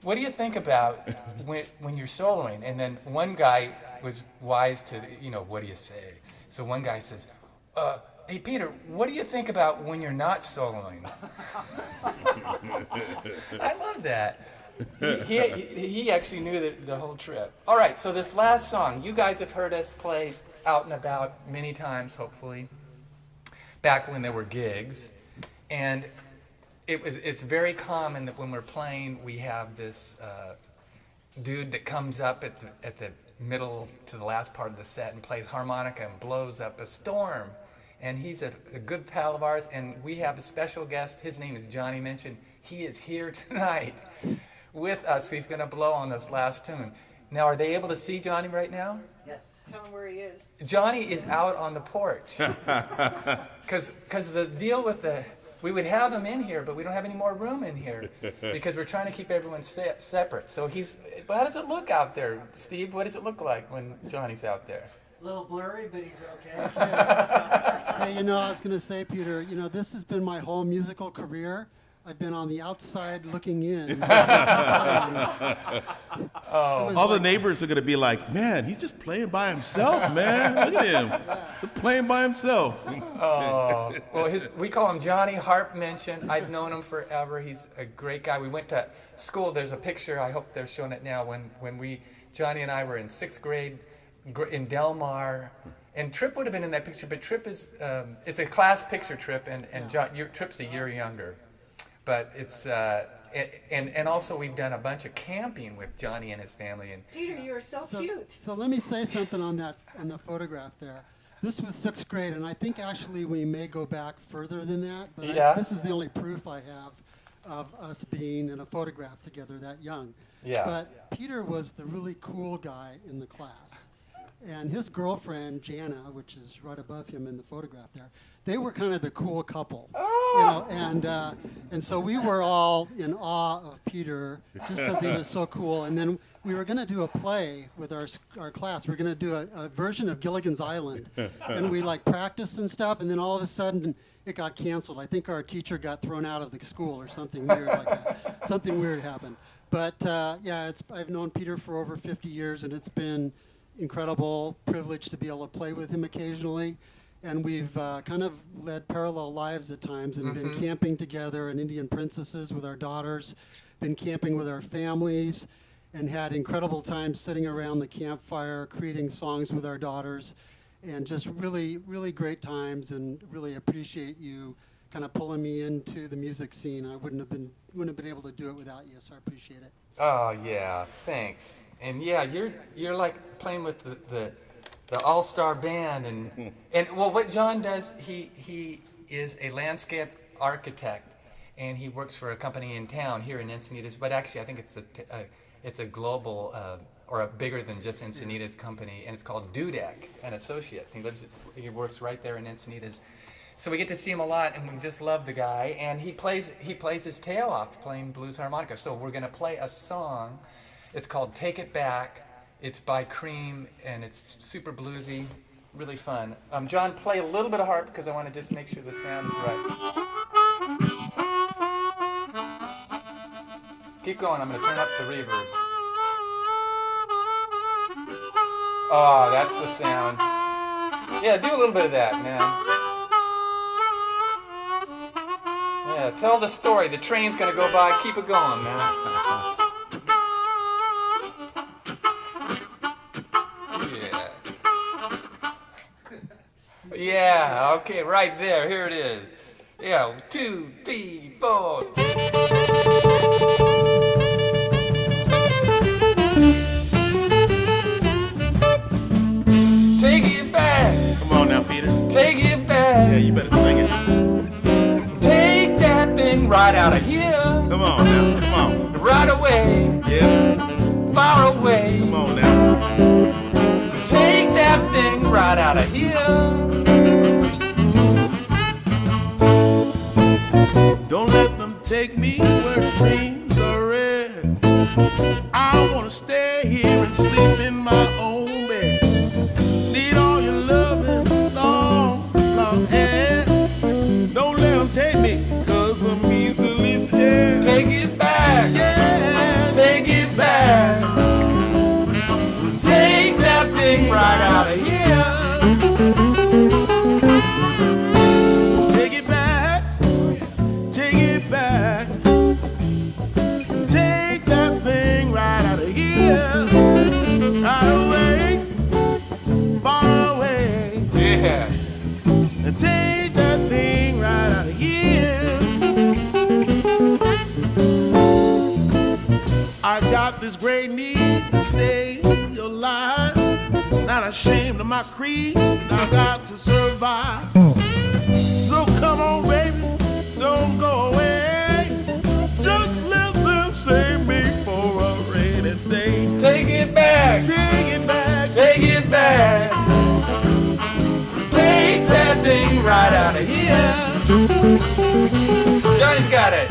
what do you think about when you're soloing? And then one guy was wise to, what do you say? So one guy says, hey, Peter, what do you think about when you're not soloing? I love that. He actually knew the whole trip. All right, so this last song, you guys have heard us play out and about many times, hopefully, back when there were gigs. And it's very common that when we're playing, we have this dude that comes up at the middle to the last part of the set and plays harmonica and blows up a storm. And he's a good pal of ours, and we have a special guest. His name is Johnny Minchin. He is here tonight with us. He's going to blow on this last tune. Now, are they able to see Johnny right now? Yes. Tell him where he is. Johnny is out on the porch. Because the deal with we would have him in here, but we don't have any more room in here because we're trying to keep everyone separate. So how does it look out there, Steve? What does it look like when Johnny's out there? A little blurry, but he's okay. Hey, I was going to say, Peter, this has been my whole musical career. I've been on the outside looking in. All the neighbors are going to be like, man, he's just playing by himself, man. Look at him. He's playing by himself. Oh, well, we call him Johnny Harp Minchin. I've known him forever. He's a great guy. We went to school. There's a picture. I hope they're showing it now. When Johnny and I were in 6th grade in Del Mar. And Trip would have been in that picture, but Trip is, it's a class picture, Trip, and Trip's a year younger. But it's, and also we've done a bunch of camping with Johnny and his family. And Peter, you are so cute. So let me say something on the photograph there. This was 6th grade, and I think actually we may go back further than that. But Yeah. this is the only proof I have of us being in a photograph together that young. Yeah. But Peter was the really cool guy in the class. And his girlfriend, Jana, which is right above him in the photograph there, they were kind of the cool couple. Oh. You know, and so we were all in awe of Peter just because he was so cool. And then we were going to do a play with our class. We were going to do a version of Gilligan's Island. And we like practiced and stuff, and then all of a sudden it got canceled. I think our teacher got thrown out of the school or something weird like that. Something weird happened. But yeah, I've known Peter for over 50 years, and it's been incredible privilege to be able to play with him occasionally. And we've kind of led parallel lives at times and been camping together in Indian Princesses with our daughters, been camping with our families, and had incredible times sitting around the campfire, creating songs with our daughters, and just really, really great times, and really appreciate you kind of pulling me into the music scene. I wouldn't have been able to do it without you, so I appreciate it. Oh yeah, thanks. And yeah, you're like playing with the all-star band, and well, what John does, he is a landscape architect, and he works for a company in town here in Encinitas. But actually, I think it's a global or a bigger than just Encinitas company, and it's called Dudek and Associates. He works right there in Encinitas. So we get to see him a lot, and we just love the guy. And he plays his tail off playing blues harmonica. So we're going to play a song. It's called Take It Back. It's by Cream, and it's super bluesy, really fun. John, play a little bit of harp because I want to just make sure the sound is right. Keep going. I'm going to turn up the reverb. Oh, that's the sound. Yeah, do a little bit of that, man. Yeah, tell the story. The train's gonna go by. Keep it going, man. Yeah. Yeah. Okay, right there. Here it is. Yeah. 2, 3, 4. Take it back. Come on now, Peter. Take it back. Yeah, you better sing it. Take that thing right out of here. Come on now, come on. Right away. Yeah. Far away. Come on now. Take that thing right out of here. Don't let them take me where streams are red. I wanna stay here and sleep in my own bed. Need all your loving, long, long hair. Don't let them take me, 'cause I'm easily scared. Take it back. Yeah. Take it back. Take that thing right out of here. Take it back. Take it back. Take that thing right out of here. Right away. Far away. Yeah. And take that thing right out of here. I got this great need to stay alive. Not ashamed of my creed, I got to survive. So come on, baby, don't go away. Just let them save me for a rainy day. Take it back. Take it back. Take it back. Take that thing right out of here. Johnny's got it.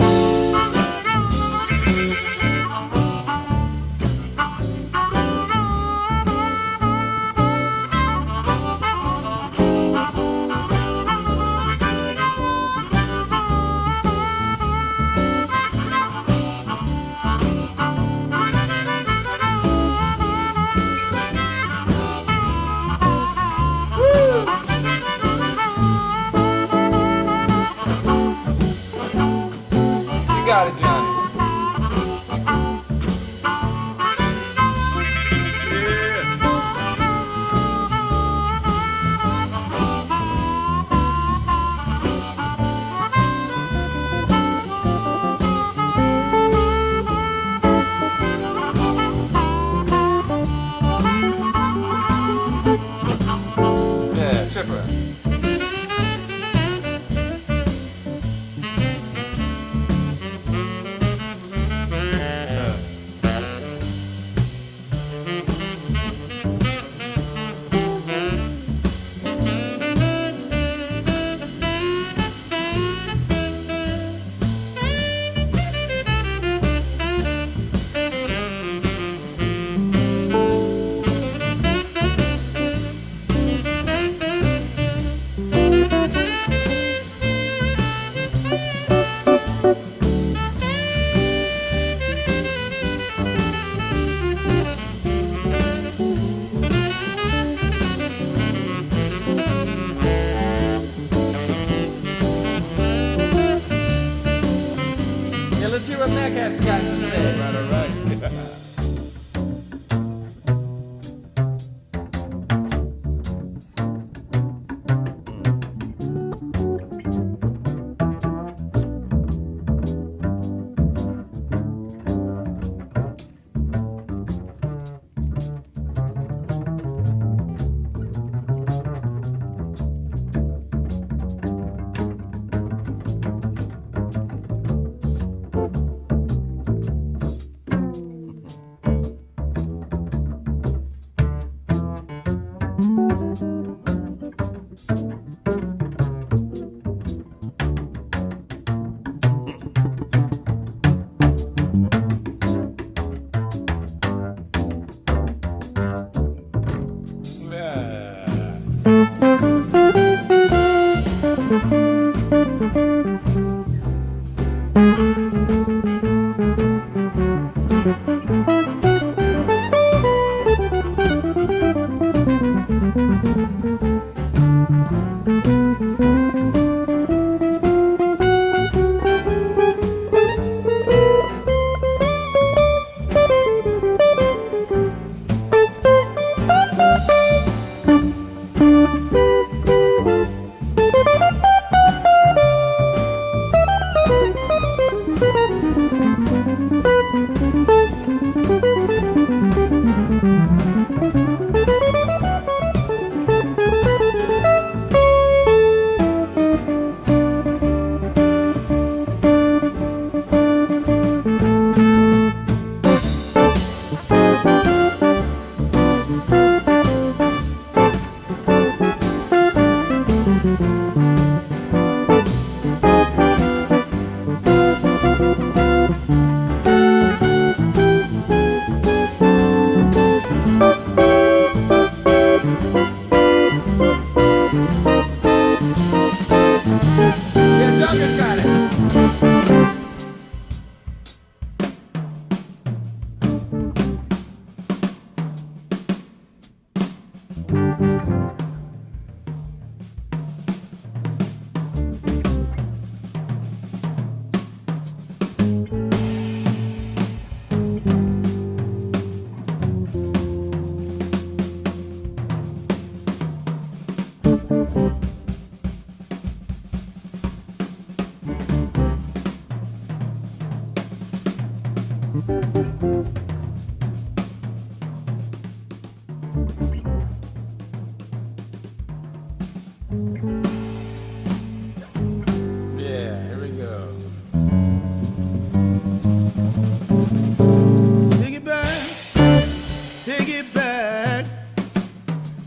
back.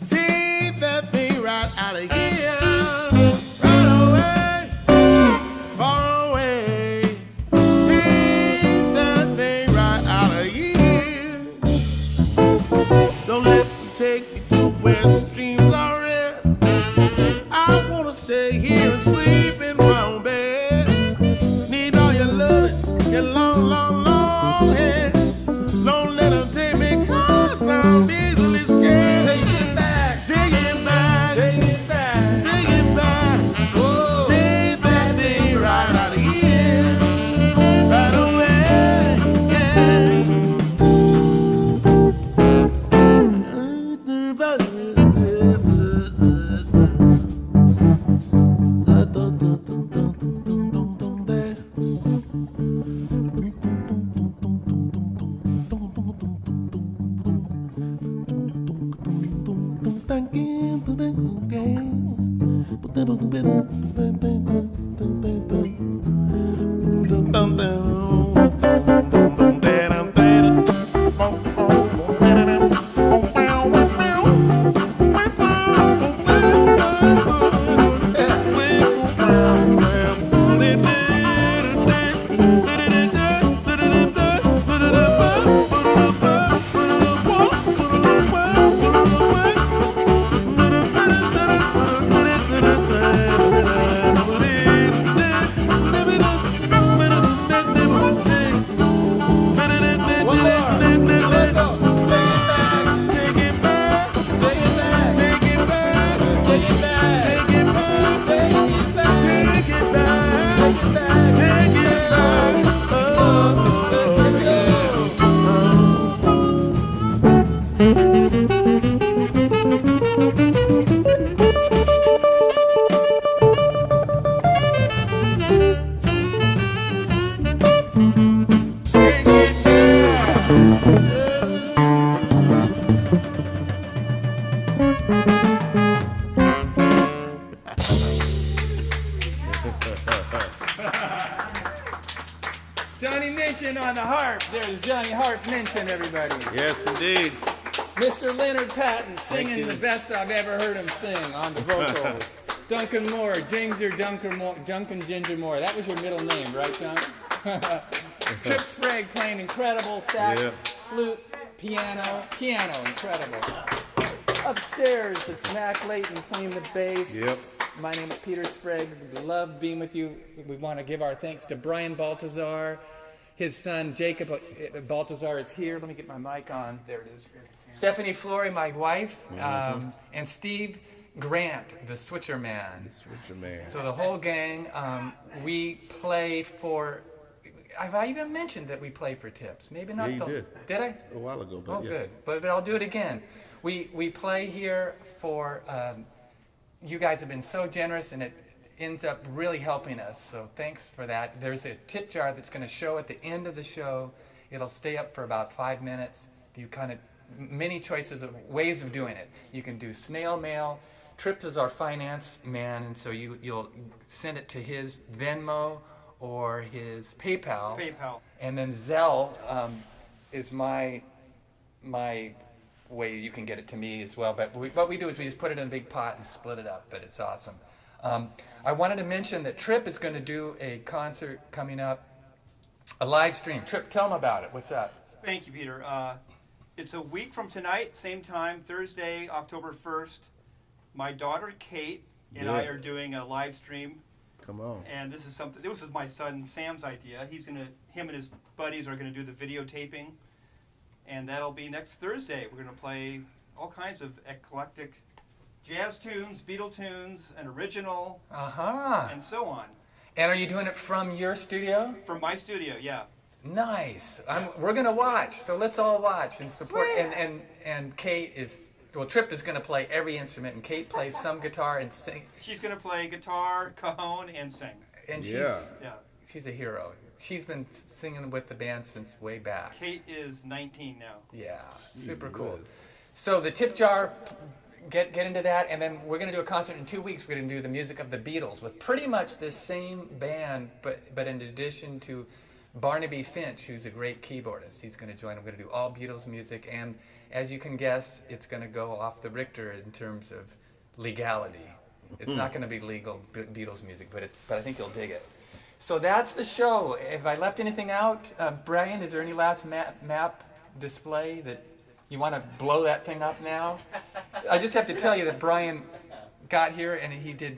Take that thing right out of here. Right away, far away. Take that thing right out of here. Don't let them take me to where streams are red. I wanna stay here and sleep in my own bed. Need all your love, your long, long, long hair. Don't let them take me 'cause I'm easily scared. Take it back. Take it back. Take it back. Take it back. Whoa. Take that thing right out of here. Right away. Yeah. Johnny Minchin on the harp. There's Johnny Harp Minchin, everybody. Yes, indeed. Mr. Leonard Patton singing you. the best I've ever heard him sing on the vocals. Duncan Moore, Duncan Ginger Moore. That was your middle name, right, John? Peter Sprague playing incredible sax, Yeah. flute, piano, incredible. Upstairs, it's Mac Layton playing the bass. Yep. My name is Peter Sprague. We love being with you. We want to give our thanks to Brian Baltazar. His son, Jacob Baltazar, is here. Let me get my mic on. There it is. Stephanie Flory, my wife, and Steve Grant, the Switcher Man. Switcher Man. So the whole gang, we play for... Have I even mentioned that we play for tips? Maybe not. Yeah, you did. Did I? A while ago, but Oh, yeah. good. But I'll do it again. We play here for... you guys have been so generous, and it ends up really helping us. So thanks for that. There's a tip jar that's going to show at the end of the show. It'll stay up for about 5 minutes. You kind of... Many choices of ways of doing it. You can do snail mail. Trip is our finance man, and so you'll send it to his Venmo or his PayPal. PayPal. And then Zelle is my way you can get it to me as well. But what we do is we just put it in a big pot and split it up. But it's awesome. I wanted to mention that Trip is going to do a concert coming up, a live stream. Trip, tell them about it. What's that? Thank you, Peter. It's a week from tonight, same time, Thursday, October 1st. My daughter Kate and I are doing a live stream. Come on. And this is my son Sam's idea. Him and his buddies are gonna do the videotaping, and that'll be next Thursday. We're gonna play all kinds of eclectic jazz tunes, Beatle tunes, an original, and so on. And are you doing it from your studio? From my studio, yeah. Nice. We're gonna watch. So let's all watch and support. And Kate is. Well, Trip is going to play every instrument, and Kate plays some guitar and sing. She's going to play guitar, cajon, and sing. And she's a hero. She's been singing with the band since way back. Kate is 19 now. Yeah, super cool. So the tip jar, get into that, and then we're going to do a concert in 2 weeks. We're going to do the music of the Beatles with pretty much the same band, but in addition to Barnaby Finch, who's a great keyboardist. He's going to join. I'm going to do all Beatles music, and as you can guess, it's going to go off the Richter in terms of legality. It's not going to be legal Beatles music, but I think you'll dig it. So that's the show. If I left anything out, Brian, is there any last map display that you want to blow that thing up now? I just have to tell you that Brian got here and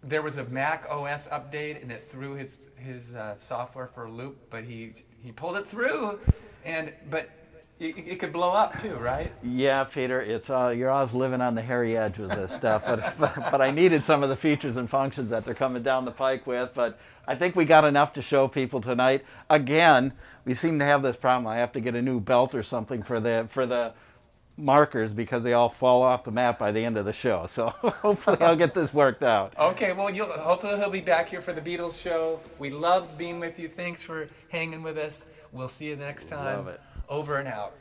there was a Mac OS update and it threw his software for a loop, but he pulled it through, but it could blow up too, right? Yeah, Peter, you're always living on the hairy edge with this stuff, but I needed some of the features and functions that they're coming down the pike with, but I think we got enough to show people tonight. Again, we seem to have this problem. I have to get a new belt or something for the markers because they all fall off the map by the end of the show. So hopefully I'll get this worked out. Okay, well, hopefully he'll be back here for the Beatles show. We love being with you. Thanks for hanging with us. We'll see you next time. Love it. Over and out.